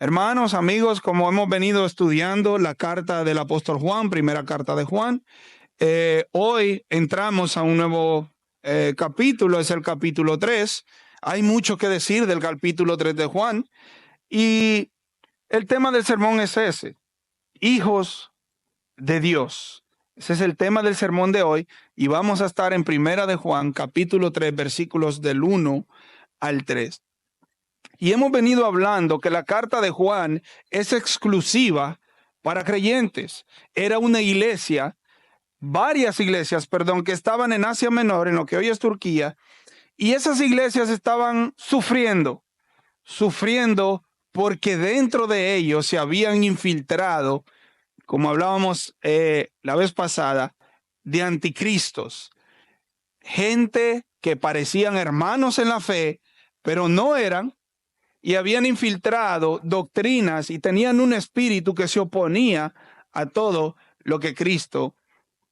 Hermanos, amigos, como hemos venido estudiando la carta del apóstol Juan, primera carta de Juan, hoy entramos a un nuevo capítulo, es el capítulo 3. Hay mucho que decir del capítulo 3 de Juan y el tema del sermón es ese, hijos de Dios. Ese es el tema del sermón de hoy y vamos a estar en primera de Juan, capítulo 3, versículos del 1 al 3. Y hemos venido hablando que la carta de Juan es exclusiva para creyentes. Era una iglesia, varias iglesias, que estaban en Asia Menor, en lo que hoy es Turquía, y esas iglesias estaban sufriendo porque dentro de ellos se habían infiltrado, como hablábamos la vez pasada, de anticristos, gente que parecían hermanos en la fe, pero no eran, y habían infiltrado doctrinas y tenían un espíritu que se oponía a todo lo que Cristo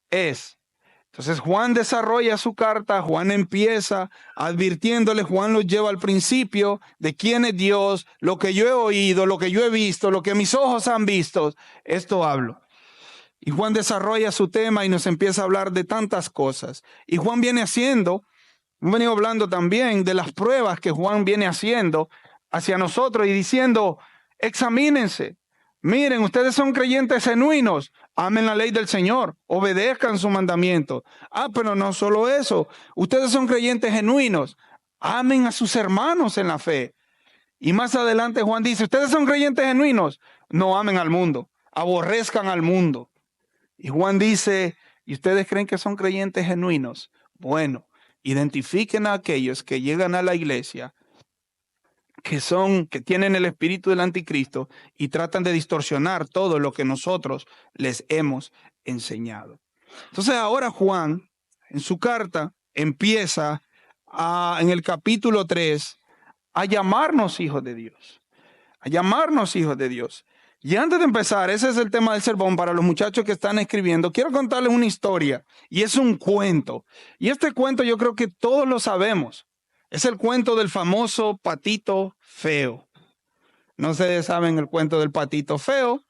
es. Entonces Juan desarrolla su carta, Juan empieza advirtiéndole, Juan los lleva al principio de quién es Dios, lo que yo he oído, lo que yo he visto, lo que mis ojos han visto, esto hablo. Y Juan desarrolla su tema y nos empieza a hablar de tantas cosas. Y Juan hemos venido hablando también de las pruebas que Juan viene haciendo hacia nosotros y diciendo, examínense, miren, ustedes son creyentes genuinos, amen la ley del Señor, obedezcan su mandamiento. Pero no solo eso, ustedes son creyentes genuinos, amen a sus hermanos en la fe. Y más adelante Juan dice, ustedes son creyentes genuinos, no amen al mundo, aborrezcan al mundo. Y Juan dice, ¿y ustedes creen que son creyentes genuinos? Bueno, identifiquen a aquellos que llegan a la iglesia, que tienen el espíritu del anticristo y tratan de distorsionar todo lo que nosotros les hemos enseñado. Entonces ahora Juan, en su carta, empieza en el capítulo 3 a llamarnos hijos de Dios. A llamarnos hijos de Dios. Y antes de empezar, ese es el tema del sermón para los muchachos que están escribiendo. Quiero contarles una historia y es un cuento. Y este cuento yo creo que todos lo sabemos. Es el cuento del famoso patito feo. No sé si saben el cuento del patito feo.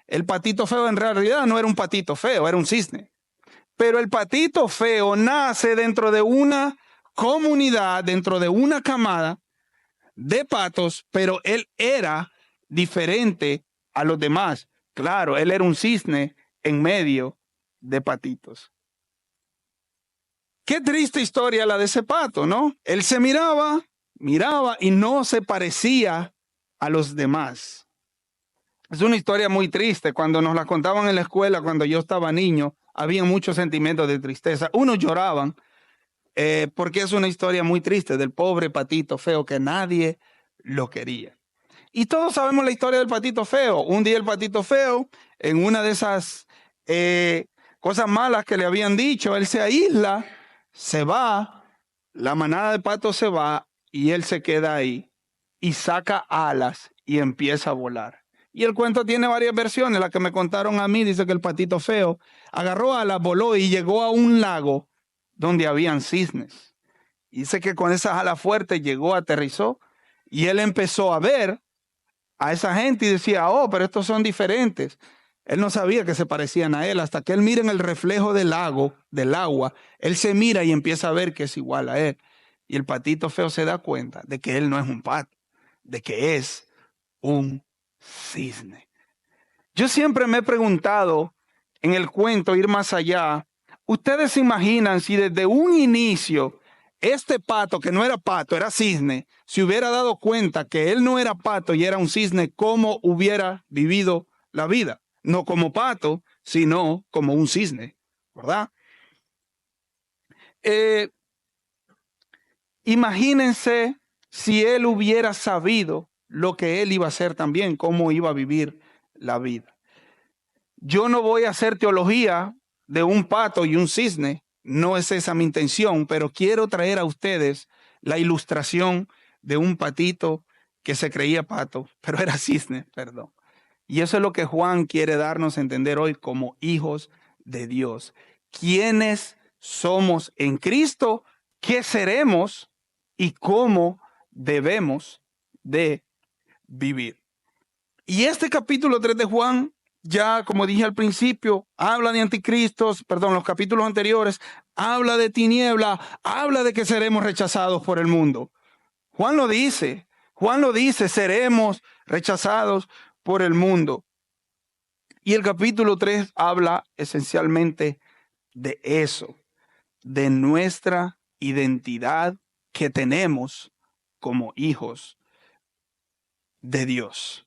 El patito feo en realidad no era un patito feo, era un cisne. Pero el patito feo nace dentro de una comunidad, dentro de una camada de patos, pero él era diferente a los demás. Claro, él era un cisne en medio de patitos. Qué triste historia la de ese pato, ¿no? Él se miraba y no se parecía a los demás. Es una historia muy triste. Cuando nos la contaban en la escuela, cuando yo estaba niño, había muchos sentimientos de tristeza. Unos lloraban porque es una historia muy triste del pobre patito feo que nadie lo quería. Y todos sabemos la historia del patito feo. Un día el patito feo, en una de esas cosas malas que le habían dicho, él se aísla, se va, la manada de patos se va y él se queda ahí y saca alas y empieza a volar. Y el cuento tiene varias versiones. La que me contaron a mí dice que el patito feo agarró alas, voló y llegó a un lago donde habían cisnes. Y dice que con esas alas fuertes llegó, aterrizó y él empezó a ver a esa gente y decía, pero estos son diferentes. Él no sabía que se parecían a él hasta que él mira en el reflejo del agua, él se mira y empieza a ver que es igual a él. Y el patito feo se da cuenta de que él no es un pato, de que es un cisne. Yo siempre me he preguntado en el cuento, ir más allá, ¿ustedes se imaginan si desde un inicio este pato, que no era pato, era cisne, se hubiera dado cuenta que él no era pato y era un cisne, cómo hubiera vivido la vida? No como pato, sino como un cisne, ¿verdad? Imagínense si él hubiera sabido lo que él iba a hacer también, cómo iba a vivir la vida. Yo no voy a hacer teología de un pato y un cisne, no es esa mi intención, pero quiero traer a ustedes la ilustración de un patito que se creía pato, pero era cisne, perdón. Y eso es lo que Juan quiere darnos a entender hoy como hijos de Dios. ¿Quiénes somos en Cristo? ¿Qué seremos? ¿Y cómo debemos de vivir? Y este capítulo 3 de Juan, ya como dije al principio, habla de anticristos, perdón, los capítulos anteriores, habla de tiniebla, habla de que seremos rechazados por el mundo. Juan lo dice, seremos rechazados por el mundo. Y el capítulo 3 habla esencialmente de eso, de nuestra identidad que tenemos como hijos de Dios.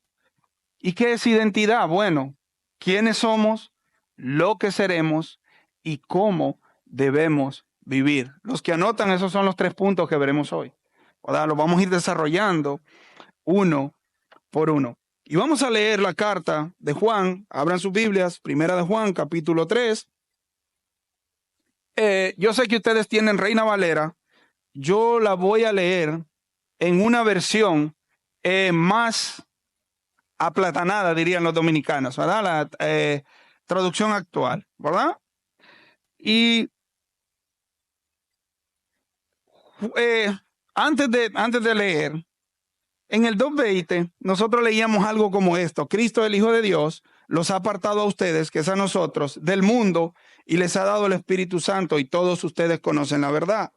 ¿Y qué es identidad? Bueno, quiénes somos, lo que seremos y cómo debemos vivir. Los que anotan, esos son los 3 puntos que veremos hoy. Los vamos a ir desarrollando uno por uno. Y vamos a leer la carta de Juan. Abran sus Biblias, Primera de Juan, capítulo 3. Yo sé que ustedes tienen Reina Valera. Yo la voy a leer en una versión más aplatanada, dirían los dominicanos, ¿verdad? La traducción actual, ¿verdad? Y antes de leer, en el 2:20, nosotros leíamos algo como esto: Cristo, el Hijo de Dios, los ha apartado a ustedes, que es a nosotros, del mundo, y les ha dado el Espíritu Santo, y todos ustedes conocen la verdad.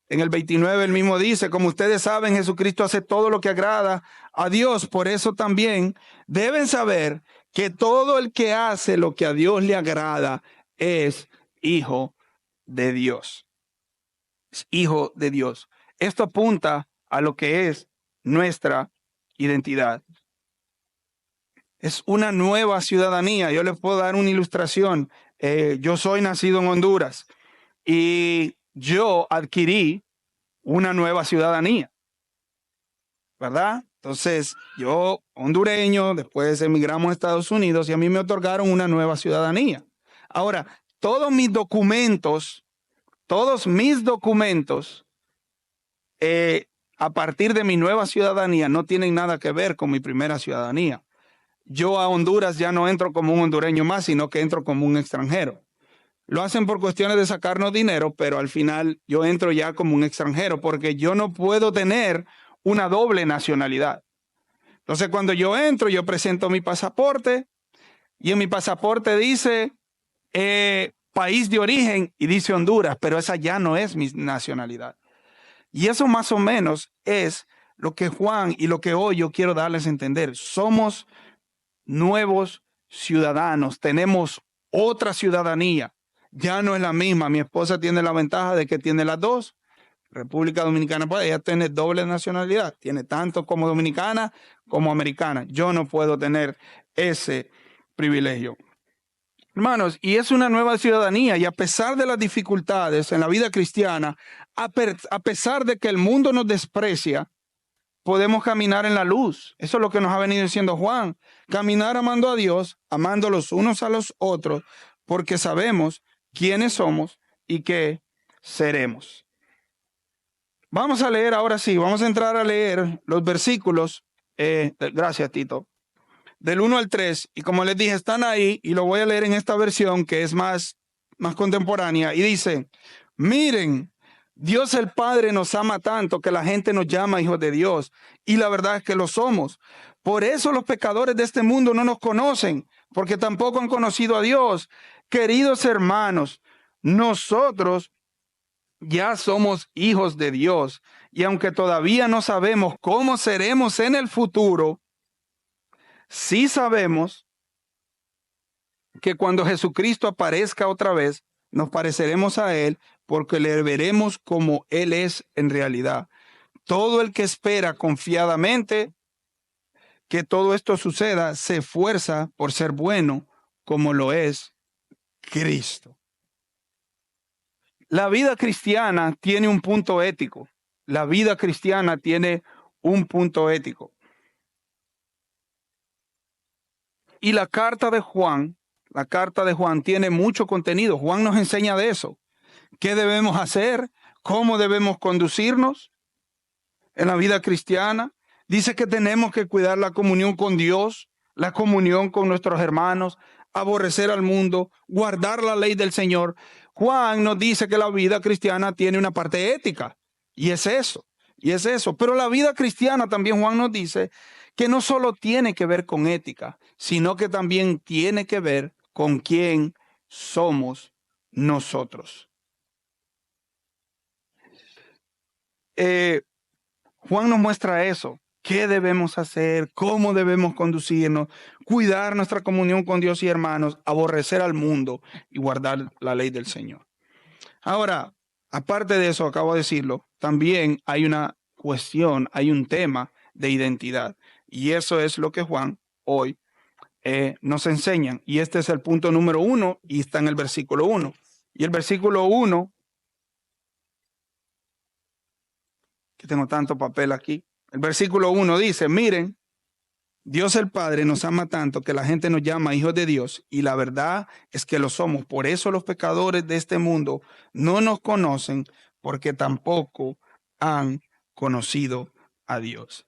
En el 29 él mismo dice: como ustedes saben, Jesucristo hace todo lo que agrada a Dios. Por eso también deben saber que todo el que hace lo que a Dios le agrada es hijo de Dios. Es hijo de Dios. Esto apunta a lo que es nuestra identidad. Es una nueva ciudadanía. Yo les puedo dar una ilustración. Yo soy nacido en Honduras y yo adquirí una nueva ciudadanía, ¿verdad? Entonces, yo, hondureño, después emigramos a Estados Unidos y a mí me otorgaron una nueva ciudadanía. Ahora, todos mis documentos, a partir de mi nueva ciudadanía, no tienen nada que ver con mi primera ciudadanía. Yo a Honduras ya no entro como un hondureño más, sino que entro como un extranjero. Lo hacen por cuestiones de sacarnos dinero, pero al final yo entro ya como un extranjero porque yo no puedo tener una doble nacionalidad. Entonces, cuando yo entro, yo presento mi pasaporte y en mi pasaporte dice país de origen y dice Honduras, pero esa ya no es mi nacionalidad. Y eso más o menos es lo que Juan y lo que hoy yo quiero darles a entender. Somos nuevos ciudadanos, tenemos otra ciudadanía. Ya no es la misma. Mi esposa tiene la ventaja de que tiene las dos. República Dominicana, pues ella tiene doble nacionalidad. Tiene tanto como dominicana como americana. Yo no puedo tener ese privilegio. Hermanos, y es una nueva ciudadanía. Y a pesar de las dificultades en la vida cristiana, a pesar de que el mundo nos desprecia, podemos caminar en la luz. Eso es lo que nos ha venido diciendo Juan. Caminar amando a Dios, amando los unos a los otros, porque sabemos quiénes somos y qué seremos. Vamos a leer ahora sí, vamos a entrar a leer los versículos, gracias Tito, del 1 al 3, y como les dije, están ahí, y lo voy a leer en esta versión que es más contemporánea, y dice: miren, Dios el Padre nos ama tanto que la gente nos llama hijos de Dios, y la verdad es que lo somos. Por eso los pecadores de este mundo no nos conocen, porque tampoco han conocido a Dios. Queridos hermanos, nosotros ya somos hijos de Dios, y aunque todavía no sabemos cómo seremos en el futuro, sí sabemos que cuando Jesucristo aparezca otra vez, nos pareceremos a Él, porque le veremos como Él es en realidad. Todo el que espera confiadamente que todo esto suceda, se esfuerza por ser bueno, como lo es Cristo. La vida cristiana tiene un punto ético. La vida cristiana tiene un punto ético. Y la carta de Juan tiene mucho contenido. Juan nos enseña de eso. ¿Qué debemos hacer? ¿Cómo debemos conducirnos en la vida cristiana? Dice que tenemos que cuidar la comunión con Dios, la comunión con nuestros hermanos, aborrecer al mundo, guardar la ley del Señor. Juan nos dice que la vida cristiana tiene una parte ética, y es eso. Y es eso. Pero la vida cristiana también Juan nos dice que no solo tiene que ver con ética, sino que también tiene que ver con quién somos nosotros. Juan nos muestra eso. ¿Qué debemos hacer? ¿Cómo debemos conducirnos? Cuidar nuestra comunión con Dios y hermanos, aborrecer al mundo y guardar la ley del Señor. Ahora, aparte de eso, acabo de decirlo, también hay una cuestión, hay un tema de identidad. Y eso es lo que Juan hoy nos enseña. Y este es el punto número 1 y está en el versículo 1. Y el versículo 1, que tengo tanto papel aquí, el versículo 1 dice, miren, Dios el Padre nos ama tanto que la gente nos llama hijos de Dios y la verdad es que lo somos. Por eso los pecadores de este mundo no nos conocen porque tampoco han conocido a Dios.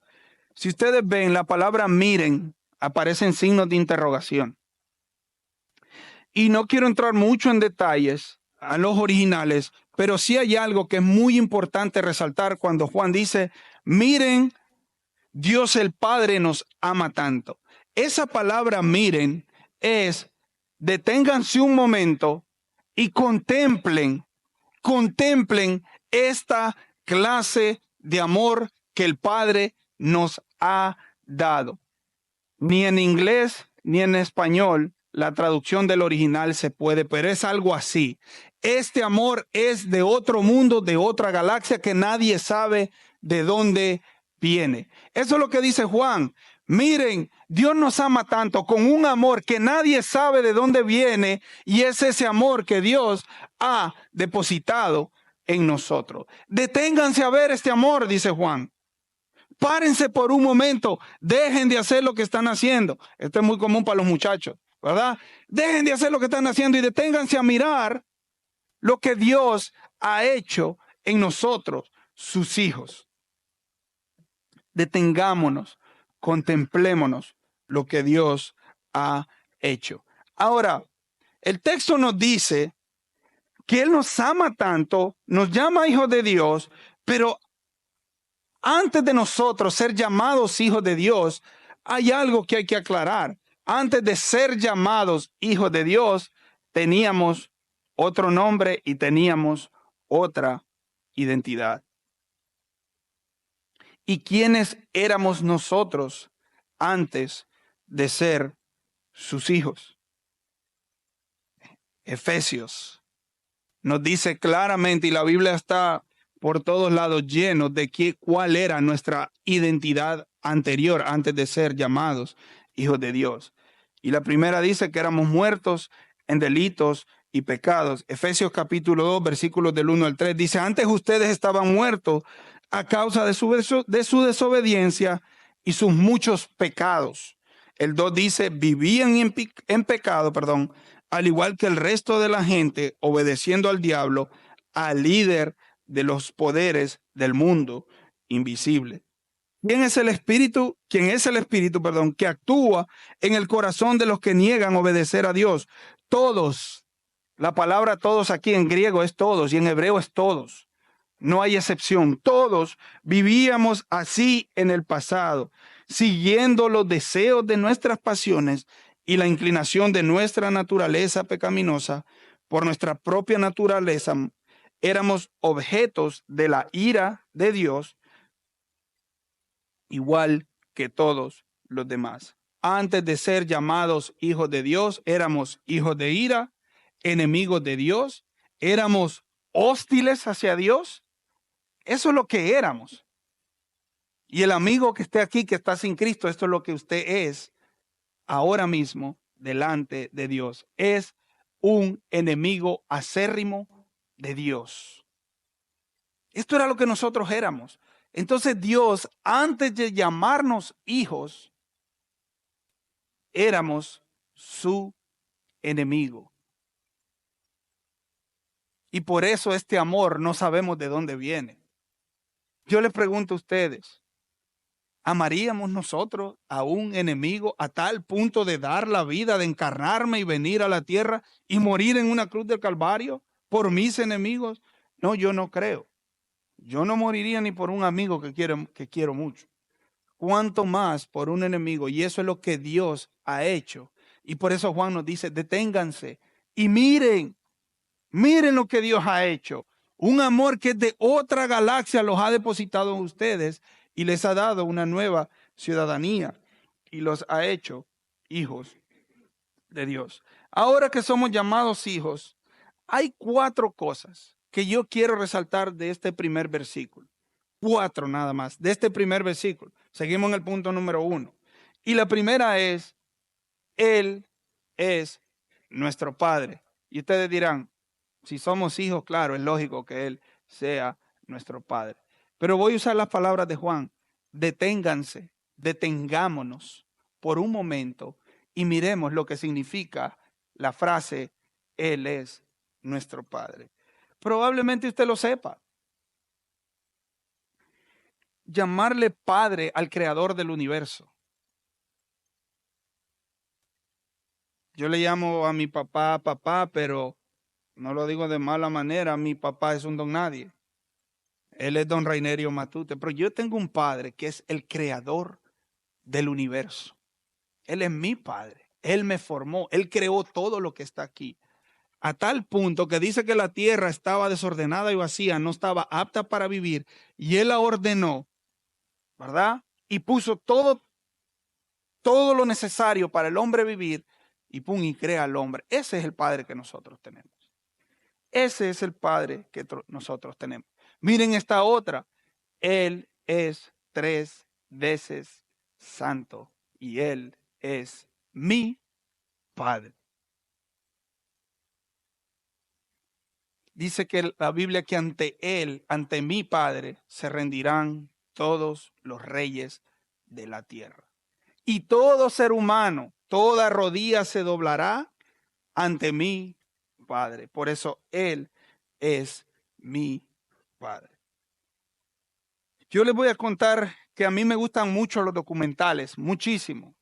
Si ustedes ven la palabra miren, aparecen signos de interrogación. Y no quiero entrar mucho en detalles a los originales, pero sí hay algo que es muy importante resaltar cuando Juan dice, miren, Dios el Padre nos ama tanto. Esa palabra miren es deténganse un momento y contemplen esta clase de amor que el Padre nos ha dado. Ni en inglés ni en español la traducción del original se puede, pero es algo así. Este amor es de otro mundo, de otra galaxia que nadie sabe de dónde viene. Eso es lo que dice Juan. Miren, Dios nos ama tanto con un amor que nadie sabe de dónde viene y es ese amor que Dios ha depositado en nosotros. Deténganse a ver este amor, dice Juan. Párense por un momento, dejen de hacer lo que están haciendo. Esto es muy común para los muchachos, ¿verdad? Dejen de hacer lo que están haciendo y deténganse a mirar lo que Dios ha hecho en nosotros, sus hijos. Detengámonos, contemplémonos lo que Dios ha hecho. Ahora, el texto nos dice que Él nos ama tanto, nos llama hijos de Dios, pero antes de nosotros ser llamados hijos de Dios, hay algo que hay que aclarar. Antes de ser llamados hijos de Dios, teníamos otro nombre y teníamos otra identidad. ¿Y quiénes éramos nosotros antes de ser sus hijos? Efesios nos dice claramente, y la Biblia está por todos lados llenos de cuál era nuestra identidad anterior antes de ser llamados hijos de Dios. Y la primera dice que éramos muertos en delitos y pecados. Efesios capítulo 2, versículos del 1 al 3, dice, antes ustedes estaban muertos a causa de su desobediencia y sus muchos pecados. El 2 dice, vivían en pecado, al igual que el resto de la gente, obedeciendo al diablo, al líder de los poderes del mundo invisible. ¿Quién es el espíritu que actúa en el corazón de los que niegan obedecer a Dios? Todos. La palabra todos aquí en griego es todos y en hebreo es todos. No hay excepción. Todos vivíamos así en el pasado, siguiendo los deseos de nuestras pasiones y la inclinación de nuestra naturaleza pecaminosa. Por nuestra propia naturaleza éramos objetos de la ira de Dios, igual que todos los demás. Antes de ser llamados hijos de Dios, éramos hijos de ira, enemigos de Dios, éramos hostiles hacia Dios. Eso es lo que éramos. Y el amigo que esté aquí, que está sin Cristo, esto es lo que usted es ahora mismo delante de Dios. Es un enemigo acérrimo de Dios. Esto era lo que nosotros éramos. Entonces Dios, antes de llamarnos hijos, éramos su enemigo. Y por eso este amor no sabemos de dónde viene. Yo les pregunto a ustedes, ¿amaríamos nosotros a un enemigo a tal punto de dar la vida, de encarnarme y venir a la tierra y morir en una cruz del Calvario por mis enemigos? No, yo no creo. Yo no moriría ni por un amigo que quiero mucho. Cuanto más por un enemigo. Y eso es lo que Dios ha hecho. Y por eso Juan nos dice, deténganse y miren lo que Dios ha hecho. Un amor que es de otra galaxia los ha depositado en ustedes y les ha dado una nueva ciudadanía y los ha hecho hijos de Dios. Ahora que somos llamados hijos, hay 4 cosas que yo quiero resaltar de este primer versículo. 4 nada más, de este primer versículo. Seguimos en el punto número 1. Y la primera es, Él es nuestro Padre. Y ustedes dirán, si somos hijos, claro, es lógico que Él sea nuestro Padre. Pero voy a usar las palabras de Juan. Deténganse, detengámonos por un momento y miremos lo que significa la frase, Él es nuestro Padre. Probablemente usted lo sepa. Llamarle Padre al Creador del universo. Yo le llamo a mi papá, papá, pero no lo digo de mala manera. Mi papá es un don nadie. Él es don Rainerio Matute. Pero yo tengo un padre que es el creador del universo. Él es mi padre. Él me formó. Él creó todo lo que está aquí. A tal punto que dice que la tierra estaba desordenada y vacía, no estaba apta para vivir. Y él la ordenó, ¿verdad? Y puso todo lo necesario para el hombre vivir. Y pum, y crea al hombre. Ese es el padre que nosotros tenemos. Ese es el Padre que nosotros tenemos. Miren esta otra. Él es 3 veces santo y Él es mi Padre. Dice que la Biblia que ante Él, ante mi Padre, se rendirán todos los reyes de la tierra. Y todo ser humano, toda rodilla se doblará ante mi Padre. Por eso Él es mi Padre. Yo les voy a contar que a mí me gustan mucho los documentales, muchísimo.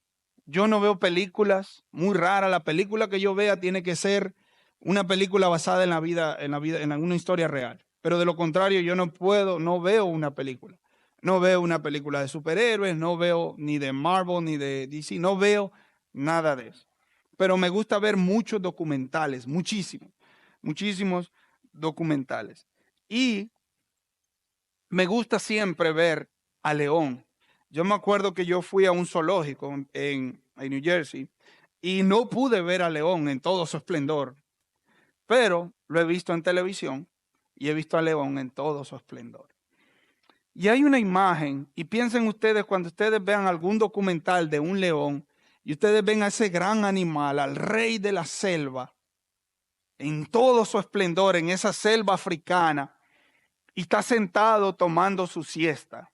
Yo no veo películas, muy rara. La película que yo vea tiene que ser una película basada en la vida, en alguna historia real. Pero de lo contrario, yo no veo una película. No veo una película de superhéroes, no veo ni de Marvel, ni de DC, no veo nada de eso. Pero me gusta ver muchos documentales, muchísimos documentales. Y me gusta siempre ver a león. Yo me acuerdo que yo fui a un zoológico en New Jersey y no pude ver a león en todo su esplendor, pero lo he visto en televisión y he visto a león en todo su esplendor. Y hay una imagen, y piensen ustedes cuando ustedes vean algún documental de un león y ustedes ven a ese gran animal, al rey de la selva, en todo su esplendor, en esa selva africana, y está sentado tomando su siesta.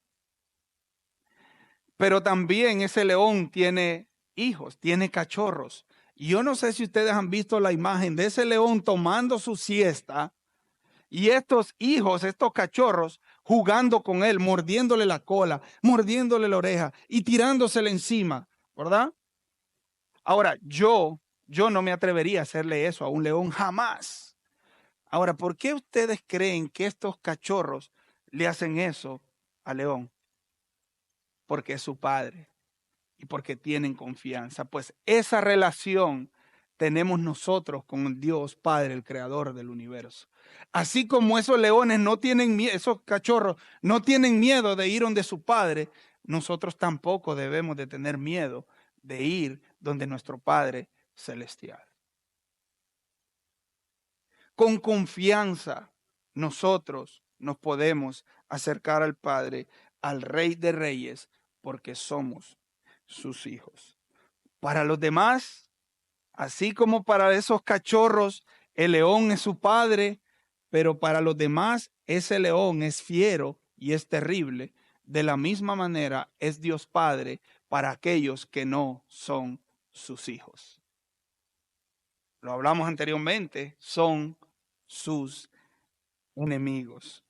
Pero también ese león tiene hijos, tiene cachorros. Y yo no sé si ustedes han visto la imagen de ese león tomando su siesta y estos hijos, estos cachorros, jugando con él, mordiéndole la cola, mordiéndole la oreja y tirándosele encima, ¿verdad? Ahora, yo no me atrevería a hacerle eso a un león jamás. Ahora, ¿por qué ustedes creen que estos cachorros le hacen eso al león? Porque es su padre y porque tienen confianza. Pues esa relación tenemos nosotros con el Dios Padre, el creador del universo. Así como esos leones no tienen miedo, esos cachorros no tienen miedo de ir donde su padre, nosotros tampoco debemos de tener miedo de ir donde nuestro Padre celestial. Con confianza nosotros nos podemos acercar al Padre, al Rey de Reyes, porque somos sus hijos. Para los demás, así como para esos cachorros, el león es su padre, pero para los demás ese león es fiero y es terrible. De la misma manera es Dios Padre para aquellos que no son sus hijos. Lo hablamos anteriormente, son sus enemigos.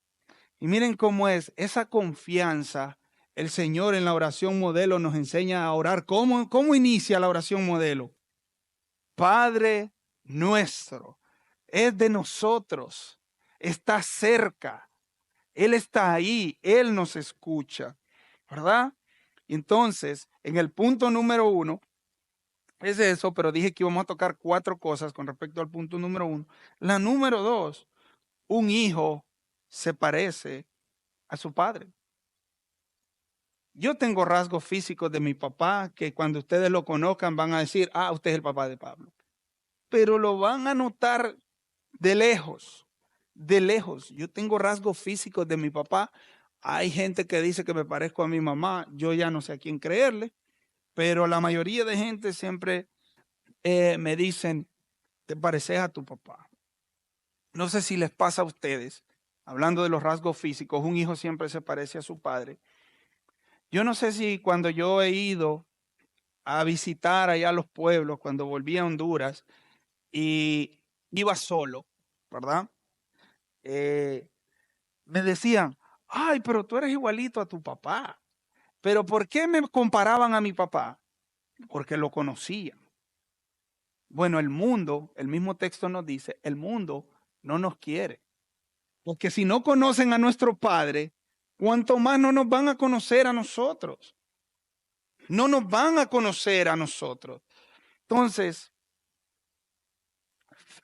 Y miren cómo es esa confianza. El Señor en la oración modelo nos enseña a orar. ¿Cómo inicia la oración modelo? Padre nuestro, es de nosotros, está cerca. Él está ahí, Él nos escucha, ¿verdad? Entonces, en el punto número 1, es eso, pero dije que íbamos a tocar 4 cosas con respecto al punto número 1. La número 2, un hijo se parece a su padre. Yo tengo rasgos físicos de mi papá que cuando ustedes lo conozcan van a decir, usted es el papá de Pablo. Pero lo van a notar de lejos, de lejos. Yo tengo rasgos físicos de mi papá. Hay gente que dice que me parezco a mi mamá. Yo ya no sé a quién creerle, pero la mayoría de gente siempre me dicen, te pareces a tu papá. No sé si les pasa a ustedes, hablando de los rasgos físicos, un hijo siempre se parece a su padre. Yo no sé si cuando yo he ido a visitar allá los pueblos, cuando volví a Honduras y iba solo, ¿verdad? Me decían, ay, pero tú eres igualito a tu papá. Pero ¿por qué me comparaban a mi papá? Porque lo conocían. Bueno, el mundo, el mismo texto nos dice, el mundo no nos quiere. Porque si no conocen a nuestro Padre, ¿cuánto más no nos van a conocer a nosotros? No nos van a conocer a nosotros. Entonces,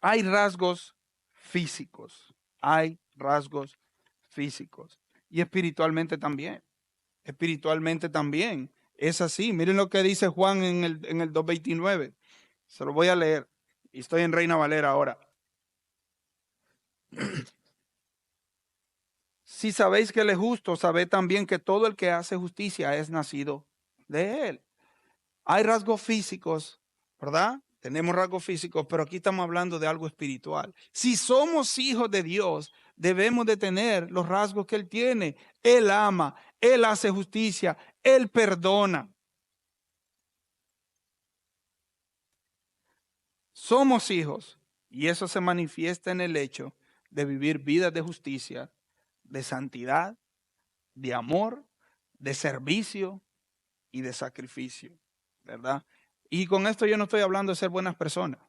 hay rasgos físicos. Hay rasgos físicos. Y espiritualmente también. Espiritualmente también. Es así. Miren lo que dice Juan en el 2:29. Se lo voy a leer. Y estoy en Reina Valera ahora. Si sabéis que Él es justo, sabed también que todo el que hace justicia es nacido de Él. Hay rasgos físicos, ¿verdad? Tenemos rasgos físicos, pero aquí estamos hablando de algo espiritual. Si somos hijos de Dios, debemos de tener los rasgos que Él tiene. Él ama, Él hace justicia, Él perdona. Somos hijos y eso se manifiesta en el hecho de vivir vidas de justicia, de santidad, de amor, de servicio y de sacrificio, ¿verdad? Y con esto yo no estoy hablando de ser buenas personas.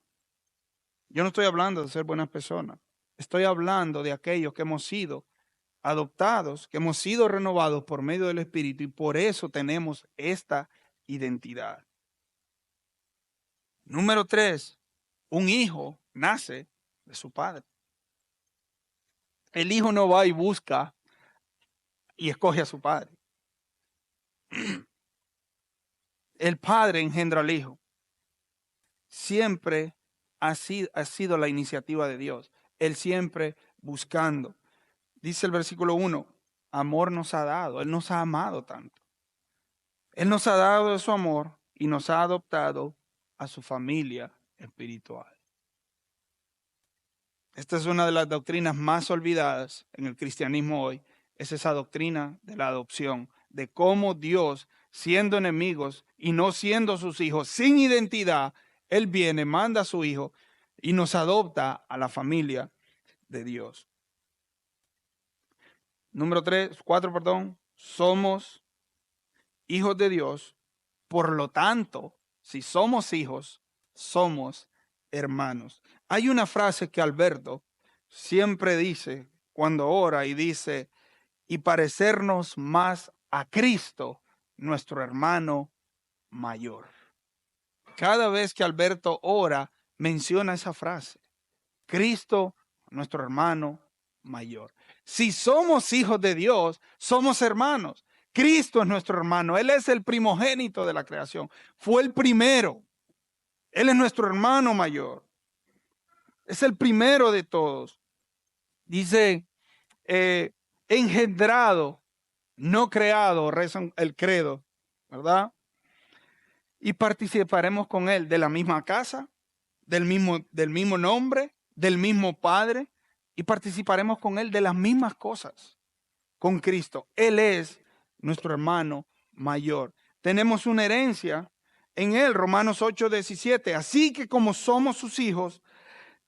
Yo no estoy hablando de ser buenas personas. Estoy hablando de aquellos que hemos sido adoptados, que hemos sido renovados por medio del Espíritu y por eso tenemos esta identidad. Número 3, un hijo nace de su padre. El hijo no va y busca y escoge a su padre. El padre engendra al hijo. Siempre ha sido la iniciativa de Dios. Él siempre buscando. Dice el versículo 1, amor nos ha dado. Él nos ha amado tanto. Él nos ha dado de su amor y nos ha adoptado a su familia espiritual. Esta es una de las doctrinas más olvidadas en el cristianismo hoy. Es esa doctrina de la adopción, de cómo Dios, siendo enemigos y no siendo sus hijos, sin identidad, Él viene, manda a su hijo y nos adopta a la familia de Dios. Número 4, somos hijos de Dios. Por lo tanto, si somos hijos, somos hermanos. Hay una frase que Alberto siempre dice cuando ora y dice, y parecernos más a Cristo, nuestro hermano mayor. Cada vez que Alberto ora, menciona esa frase. Cristo, nuestro hermano mayor. Si somos hijos de Dios, somos hermanos. Cristo es nuestro hermano. Él es el primogénito de la creación. Fue el primero. Él es nuestro hermano mayor. Es el primero de todos. Dice, engendrado, no creado, reza el credo, ¿verdad? Y participaremos con Él de la misma casa, del mismo nombre, del mismo Padre, y participaremos con Él de las mismas cosas, con Cristo. Él es nuestro hermano mayor. Tenemos una herencia en Él, Romanos 8:17. Así que como somos sus hijos,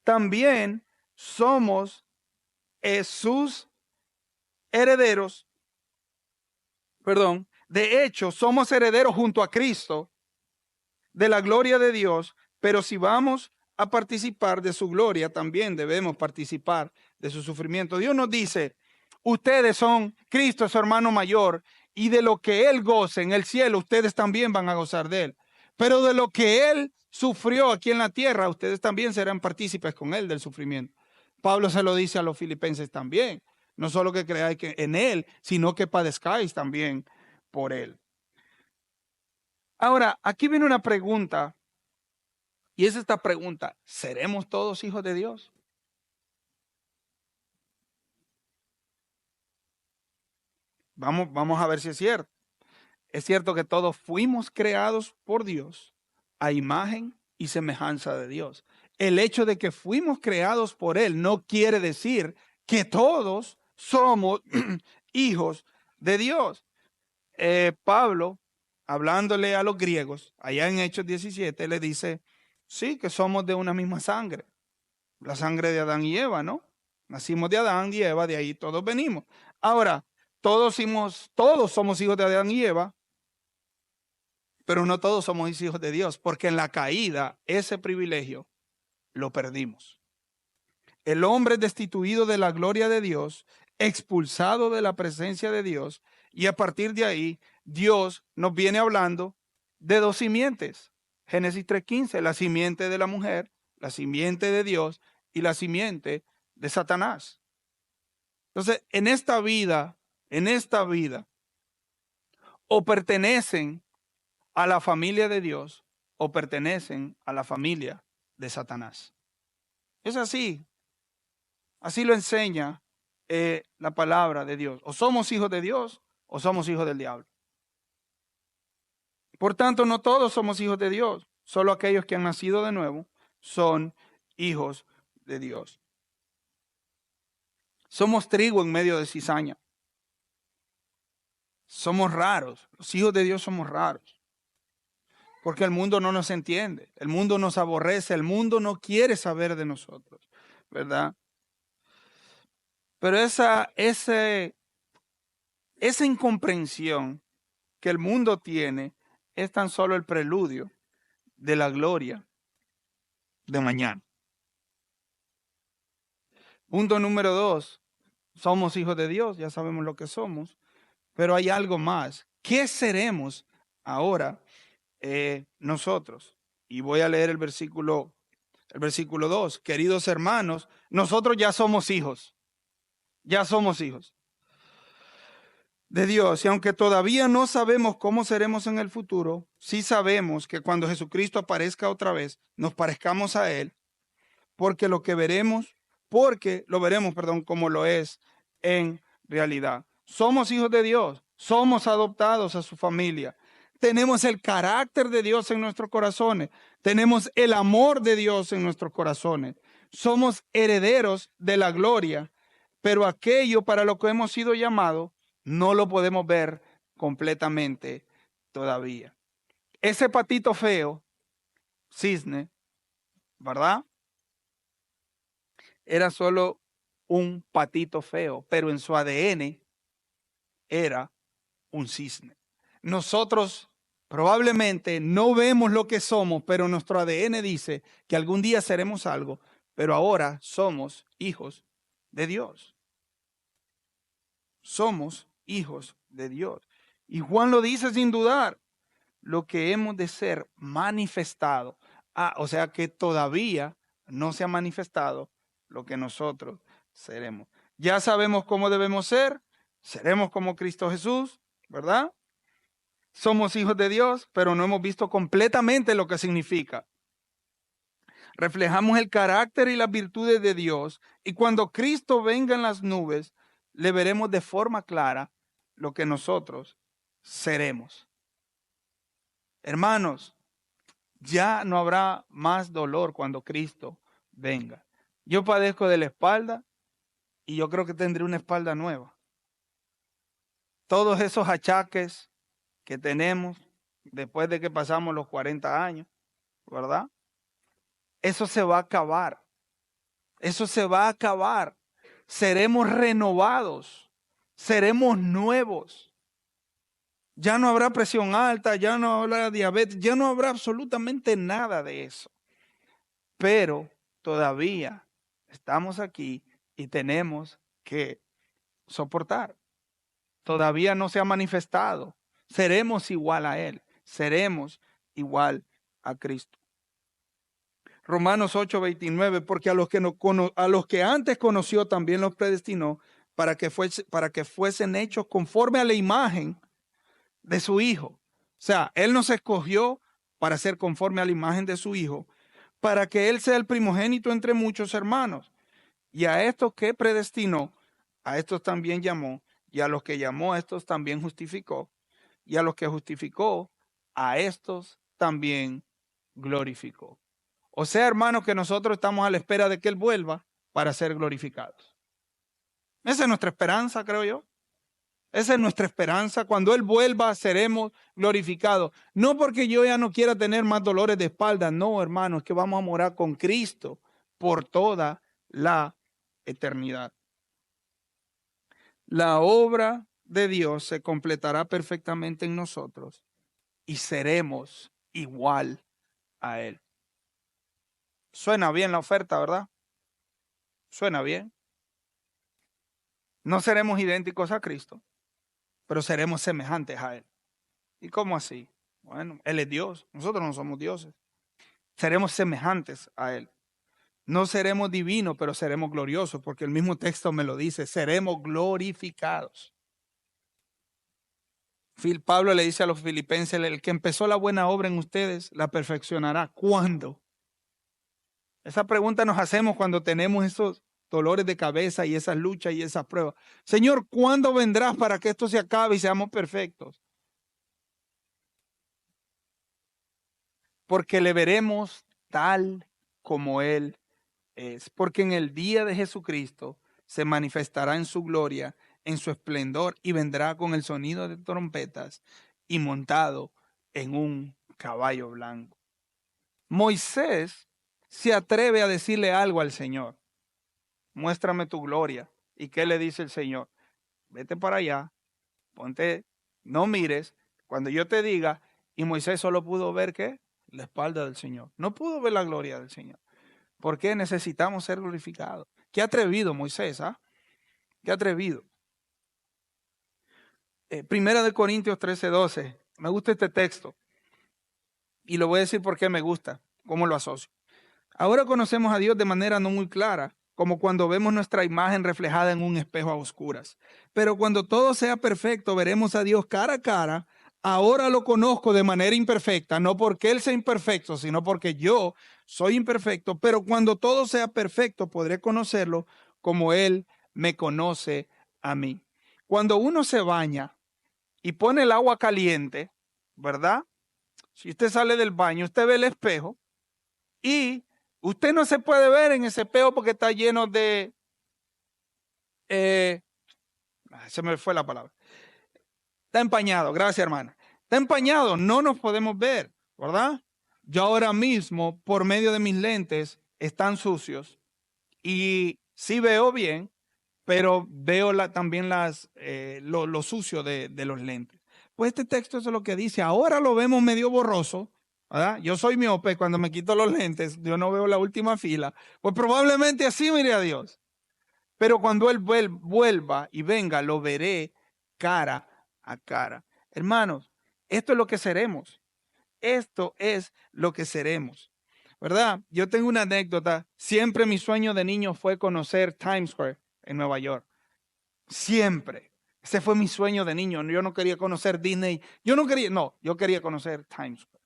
también somos sus herederos. De hecho, somos herederos junto a Cristo de la gloria de Dios, pero si vamos a participar de su gloria, también debemos participar de su sufrimiento. Dios nos dice, Ustedes son, Cristo es su hermano mayor, y de lo que Él goce en el cielo, ustedes también van a gozar de Él. Pero de lo que Él sufrió aquí en la tierra, ustedes también serán partícipes con Él del sufrimiento. Pablo se lo dice a los filipenses también. No solo que creáis en Él, sino que padezcáis también por Él. Ahora, aquí viene una pregunta, y es esta pregunta: ¿seremos todos hijos de Dios? Vamos a ver si es cierto. Es cierto que todos fuimos creados por Dios a imagen y semejanza de Dios. El hecho de que fuimos creados por Él no quiere decir que todos somos hijos de Dios. Pablo, hablándole a los griegos, allá en Hechos 17, le dice, sí, que somos de una misma sangre, la sangre de Adán y Eva, ¿no? Nacimos de Adán y Eva, de ahí todos venimos. Ahora, todos somos hijos de Adán y Eva, pero no todos somos hijos de Dios, porque en la caída ese privilegio lo perdimos. El hombre es destituido de la gloria de Dios, expulsado de la presencia de Dios, y a partir de ahí Dios nos viene hablando de dos simientes. Génesis 3:15, la simiente de la mujer, la simiente de Dios y la simiente de Satanás. Entonces, en esta vida, o pertenecen a la familia de Dios o pertenecen a la familia de Satanás. Es así. Así lo enseña la palabra de Dios. O somos hijos de Dios o somos hijos del diablo. Por tanto, no todos somos hijos de Dios. Solo aquellos que han nacido de nuevo son hijos de Dios. Somos trigo en medio de cizaña. Somos raros. Los hijos de Dios somos raros. Porque el mundo no nos entiende. El mundo nos aborrece. El mundo no quiere saber de nosotros. ¿Verdad? Pero esa incomprensión que el mundo tiene es tan solo el preludio de la gloria de mañana. Punto número 2. Somos hijos de Dios, ya sabemos lo que somos, pero hay algo más. ¿Qué seremos ahora nosotros? Y voy a leer el versículo 2. Queridos hermanos, nosotros ya somos hijos. Ya somos hijos de Dios, y aunque todavía no sabemos cómo seremos en el futuro, sí sabemos que cuando Jesucristo aparezca otra vez, nos parezcamos a Él, porque lo veremos, como lo es en realidad. Somos hijos de Dios, somos adoptados a su familia, tenemos el carácter de Dios en nuestros corazones, tenemos el amor de Dios en nuestros corazones, somos herederos de la gloria, pero aquello para lo que hemos sido llamados, no lo podemos ver completamente todavía. Ese patito feo, cisne, ¿verdad? Era solo un patito feo, pero en su ADN era un cisne. Nosotros probablemente no vemos lo que somos, pero nuestro ADN dice que algún día seremos algo, pero ahora somos hijos de Dios. Somos hijos de Dios. Y Juan lo dice sin dudar, lo que hemos de ser manifestado. O sea que todavía no se ha manifestado lo que nosotros seremos. Ya sabemos cómo debemos ser, seremos como Cristo Jesús, ¿verdad? Somos hijos de Dios, pero no hemos visto completamente lo que significa. Reflejamos el carácter y las virtudes de Dios, y cuando Cristo venga en las nubes, le veremos de forma clara lo que nosotros seremos. Hermanos, ya no habrá más dolor cuando Cristo venga. Yo padezco de la espalda y yo creo que tendré una espalda nueva. Todos esos achaques que tenemos después de que pasamos los 40 años, ¿verdad? Eso se va a acabar. Eso se va a acabar. Seremos renovados. Seremos nuevos. Ya no habrá presión alta, ya no habrá diabetes, ya no habrá absolutamente nada de eso. Pero todavía estamos aquí y tenemos que soportar. Todavía no se ha manifestado. Seremos igual a Él. Seremos igual a Cristo. Romanos 8:29, porque a los que antes conoció también los predestinó para que fuesen hechos conforme a la imagen de su Hijo. O sea, Él nos escogió para ser conforme a la imagen de su Hijo, para que Él sea el primogénito entre muchos hermanos. Y a estos que predestinó, a estos también llamó, y a los que llamó, a estos también justificó, y a los que justificó, a estos también glorificó. O sea, hermanos, que nosotros estamos a la espera de que Él vuelva para ser glorificados. Esa es nuestra esperanza, creo yo. Esa es nuestra esperanza. Cuando Él vuelva, seremos glorificados. No porque yo ya no quiera tener más dolores de espalda. No, hermanos, es que vamos a morar con Cristo por toda la eternidad. La obra de Dios se completará perfectamente en nosotros y seremos igual a Él. Suena bien la oferta, ¿verdad? Suena bien. No seremos idénticos a Cristo, pero seremos semejantes a Él. ¿Y cómo así? Bueno, Él es Dios, nosotros no somos dioses. Seremos semejantes a Él. No seremos divinos, pero seremos gloriosos, porque el mismo texto me lo dice, seremos glorificados. Pablo le dice a los filipenses, el que empezó la buena obra en ustedes, la perfeccionará. ¿Cuándo? Esa pregunta nos hacemos cuando tenemos esos dolores de cabeza y esas luchas y esas pruebas. Señor, ¿cuándo vendrás para que esto se acabe y seamos perfectos? Porque le veremos tal como Él es. Porque en el día de Jesucristo se manifestará en su gloria, en su esplendor, y vendrá con el sonido de trompetas y montado en un caballo blanco. Moisés se atreve a decirle algo al Señor. Muéstrame tu gloria. ¿Y qué le dice el Señor? Vete para allá, ponte, no mires, cuando yo te diga, y Moisés solo pudo ver, ¿qué? La espalda del Señor. No pudo ver la gloria del Señor. ¿Por qué necesitamos ser glorificados? Qué atrevido Moisés, ¿ah? Qué atrevido. Primera de Corintios 13:12. Me gusta este texto. Y lo voy a decir por qué me gusta, cómo lo asocio. Ahora conocemos a Dios de manera no muy clara, como cuando vemos nuestra imagen reflejada en un espejo a oscuras. Pero cuando todo sea perfecto, veremos a Dios cara a cara. Ahora lo conozco de manera imperfecta, no porque Él sea imperfecto, sino porque yo soy imperfecto. Pero cuando todo sea perfecto, podré conocerlo como Él me conoce a mí. Cuando uno se baña y pone el agua caliente, ¿verdad? Si usted sale del baño, usted ve el espejo y usted no se puede ver en ese espejo porque está lleno de... se me fue la palabra. Está empañado, gracias hermana. Está empañado, no nos podemos ver, ¿verdad? Yo ahora mismo, por medio de mis lentes, están sucios y sí veo bien, pero veo también lo sucio de los lentes. Pues este texto es lo que dice, ahora lo vemos medio borroso, ¿verdad? Yo soy miope, cuando me quito los lentes, yo no veo la última fila, pues probablemente así mire a Dios. Pero cuando Él vuelva y venga, lo veré cara a cara. Hermanos, esto es lo que seremos. Esto es lo que seremos. ¿Verdad? Yo tengo una anécdota. Siempre mi sueño de niño fue conocer Times Square en Nueva York. Siempre. Ese fue mi sueño de niño. Yo no quería conocer Disney. Yo quería conocer Times Square.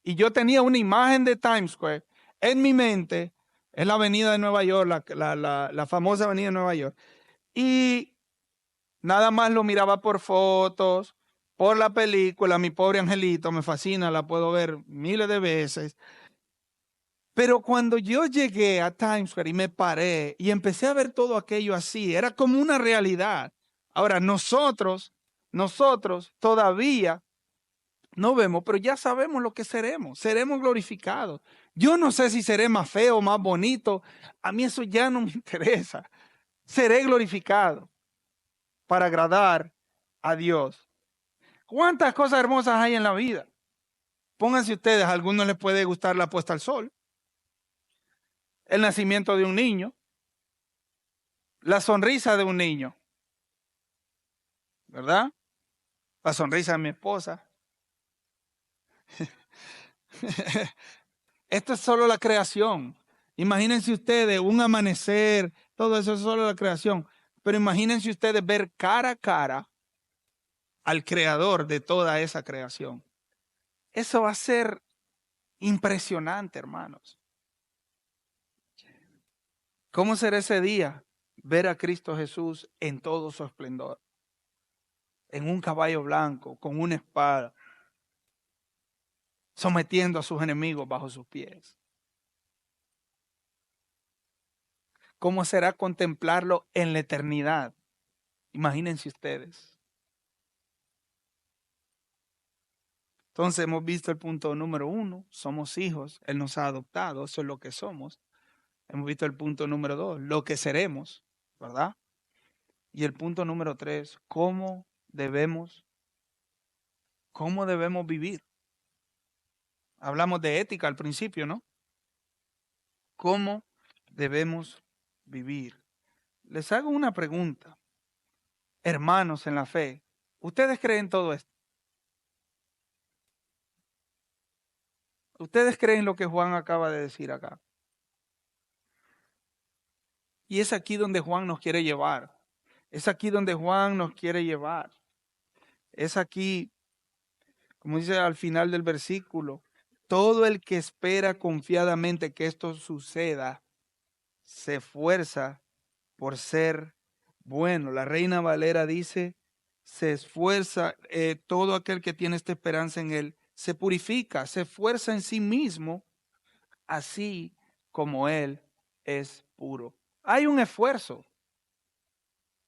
Y yo tenía una imagen de Times Square en mi mente. Es la avenida de Nueva York, la famosa avenida de Nueva York. Y nada más lo miraba por fotos, por la película. Mi pobre angelito, me fascina, la puedo ver miles de veces. Pero cuando yo llegué a Times Square y me paré y empecé a ver todo aquello así, era como una realidad. Ahora, nosotros todavía no vemos, pero ya sabemos lo que seremos glorificados. Yo no sé si seré más feo, más bonito, a mí eso ya no me interesa. Seré glorificado para agradar a Dios. ¿Cuántas cosas hermosas hay en la vida? Pónganse ustedes, a algunos les puede gustar la puesta al sol, el nacimiento de un niño, la sonrisa de un niño. ¿verdad? La sonrisa de mi esposa. Esto es solo la creación. Imagínense ustedes un amanecer, todo eso es solo la creación. Pero imagínense ustedes ver cara a cara al creador de toda esa creación. Eso va a ser impresionante, hermanos. ¿Cómo será ese día? Ver a Cristo Jesús en todo su esplendor. En un caballo blanco, con una espada, sometiendo a sus enemigos bajo sus pies. ¿Cómo será contemplarlo en la eternidad? Imagínense ustedes. Entonces hemos visto el punto número 1, somos hijos, Él nos ha adoptado, eso es lo que somos. Hemos visto el punto número 2, lo que seremos, ¿verdad? Y el punto número 3, cómo debemos vivir. Hablamos de ética al principio, ¿no? ¿Cómo debemos vivir? Les hago una pregunta, hermanos en la fe, ¿ustedes creen todo esto? ¿Ustedes creen lo que Juan acaba de decir acá? Y es aquí donde Juan nos quiere llevar. Es aquí donde Juan nos quiere llevar. Es aquí, como dice al final del versículo, todo el que espera confiadamente que esto suceda, se esfuerza por ser bueno. La Reina Valera dice, se esfuerza, todo aquel que tiene esta esperanza en Él, se purifica, se esfuerza en sí mismo, así como Él es puro. Hay un esfuerzo.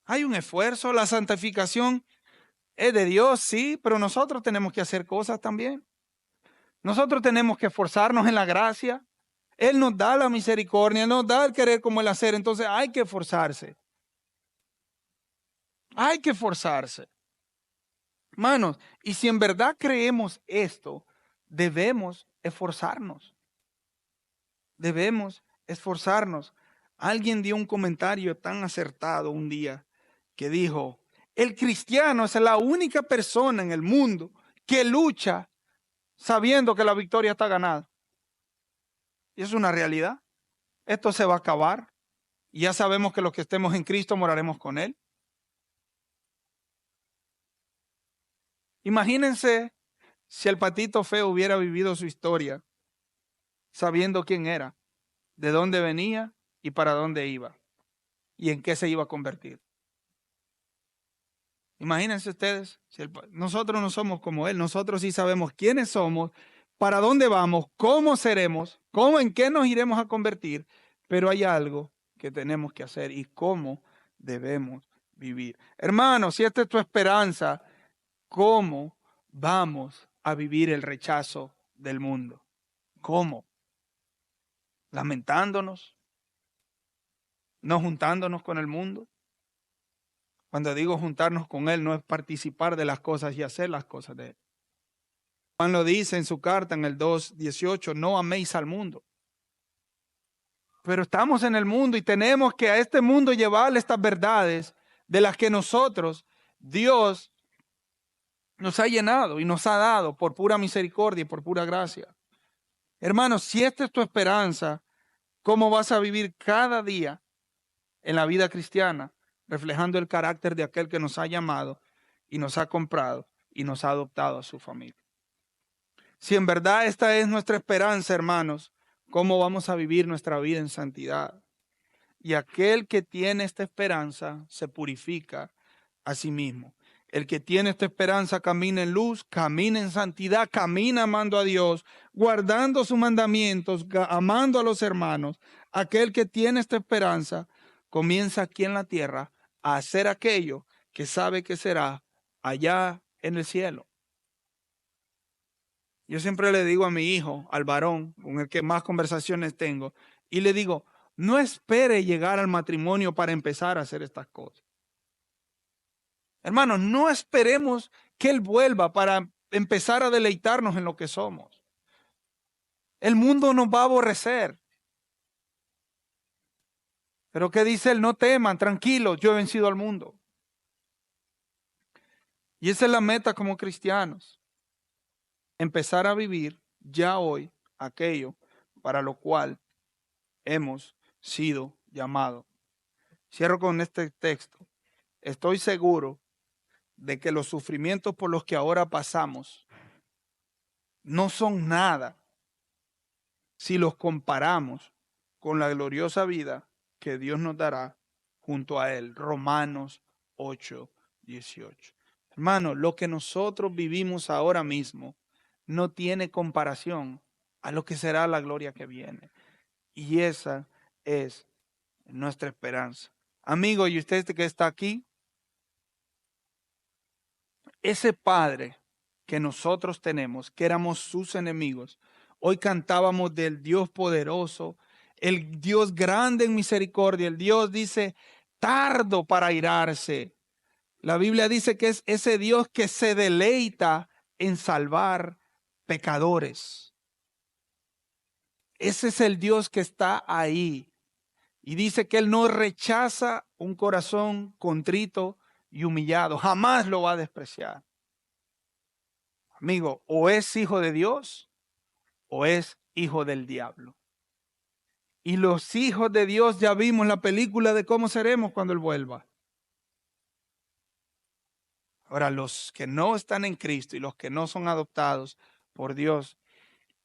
Hay un esfuerzo. La santificación es de Dios, sí, pero nosotros tenemos que hacer cosas también. Nosotros tenemos que esforzarnos en la gracia. Él nos da la misericordia, Él nos da el querer como el hacer. Entonces hay que esforzarse. Hay que esforzarse. Hermanos, y si en verdad creemos esto, debemos esforzarnos. Debemos esforzarnos. Alguien dio un comentario tan acertado un día que dijo, el cristiano es la única persona en el mundo que lucha sabiendo que la victoria está ganada. Y es una realidad. Esto se va a acabar. Y ya sabemos que los que estemos en Cristo moraremos con Él. Imagínense si el patito feo hubiera vivido su historia sabiendo quién era, de dónde venía y para dónde iba y en qué se iba a convertir. Imagínense ustedes, si nosotros no somos como Él, nosotros sí sabemos quiénes somos, para dónde vamos, cómo seremos, en qué nos iremos a convertir, pero hay algo que tenemos que hacer y cómo debemos vivir. Hermanos, si esta es tu esperanza, ¿cómo vamos a vivir el rechazo del mundo? ¿Cómo? ¿Lamentándonos? ¿No juntándonos con el mundo? Cuando digo juntarnos con Él, no es participar de las cosas y hacer las cosas de Él. Juan lo dice en su carta en el 2:18, no améis al mundo. Pero estamos en el mundo y tenemos que a este mundo llevarle estas verdades de las que nosotros, Dios, nos ha llenado y nos ha dado por pura misericordia y por pura gracia. Hermanos, si esta es tu esperanza, ¿cómo vas a vivir cada día en la vida cristiana, reflejando el carácter de aquel que nos ha llamado y nos ha comprado y nos ha adoptado a su familia? Si en verdad esta es nuestra esperanza, hermanos, ¿cómo vamos a vivir nuestra vida en santidad? Y aquel que tiene esta esperanza se purifica a sí mismo. El que tiene esta esperanza camina en luz, camina en santidad, camina amando a Dios, guardando sus mandamientos, amando a los hermanos. Aquel que tiene esta esperanza comienza aquí en la tierra a hacer aquello que sabe que será allá en el cielo. Yo siempre le digo a mi hijo, al varón, con el que más conversaciones tengo, y le digo, no espere llegar al matrimonio para empezar a hacer estas cosas. Hermanos, no esperemos que Él vuelva para empezar a deleitarnos en lo que somos. El mundo nos va a aborrecer. Pero ¿qué dice Él? No teman, tranquilos, yo he vencido al mundo. Y esa es la meta como cristianos. Empezar a vivir ya hoy aquello para lo cual hemos sido llamados. Cierro con este texto. Estoy seguro de que los sufrimientos por los que ahora pasamos no son nada si los comparamos con la gloriosa vida que Dios nos dará junto a Él. Romanos 8:18. Hermano, lo que nosotros vivimos ahora mismo no tiene comparación a lo que será la gloria que viene. Y esa es nuestra esperanza. Amigo, y usted que está aquí, ese Padre que nosotros tenemos, que éramos sus enemigos, hoy cantábamos del Dios poderoso, el Dios grande en misericordia, el Dios dice tardo para airarse. La Biblia dice que es ese Dios que se deleita en salvar pecadores. Ese es el Dios que está ahí. Y dice que Él no rechaza un corazón contrito y humillado. Jamás lo va a despreciar. Amigo, o es hijo de Dios o es hijo del diablo. Y los hijos de Dios ya vimos la película de cómo seremos cuando Él vuelva. Ahora, los que no están en Cristo y los que no son adoptados por Dios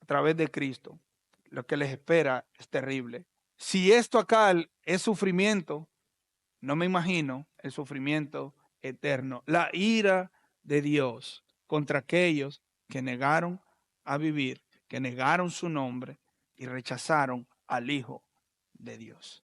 a través de Cristo, lo que les espera es terrible. Si esto acá es sufrimiento, no me imagino el sufrimiento eterno, la ira de Dios contra aquellos que negaron a vivir, que negaron su nombre y rechazaron al Hijo de Dios.